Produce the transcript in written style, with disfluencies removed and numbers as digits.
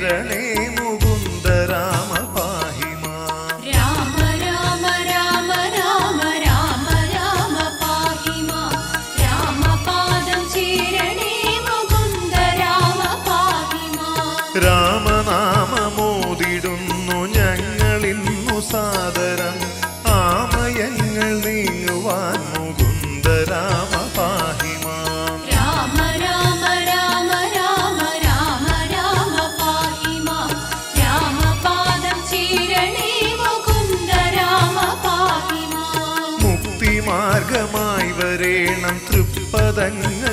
ചേരണേ മുകുന്ദ രാമ പാഹി മാം. രാമ രാമ രാമ രാമ രാമ രാമ പാഹി മാം. രാമപാദം ചേരണേ മുകുന്ദ രാമ പാഹി മാം. രാമനാമമോദിടുന്നു ഞങ്ങളിന്നു സാദരം ആമയങ്ങൾ നീങ്ങുവാൻ മുകുന്ദ രാമ പാഹി മാം. രാമ രാമ രാമ രാമ രാമ രാമ പാഹി മാം. രാമപാദം ചേരണേ മുകുന്ദ രാമ പാഹി മാം. മുക്തിമാർഗമായി വരേണം തൃപ്പദങ്ങൾ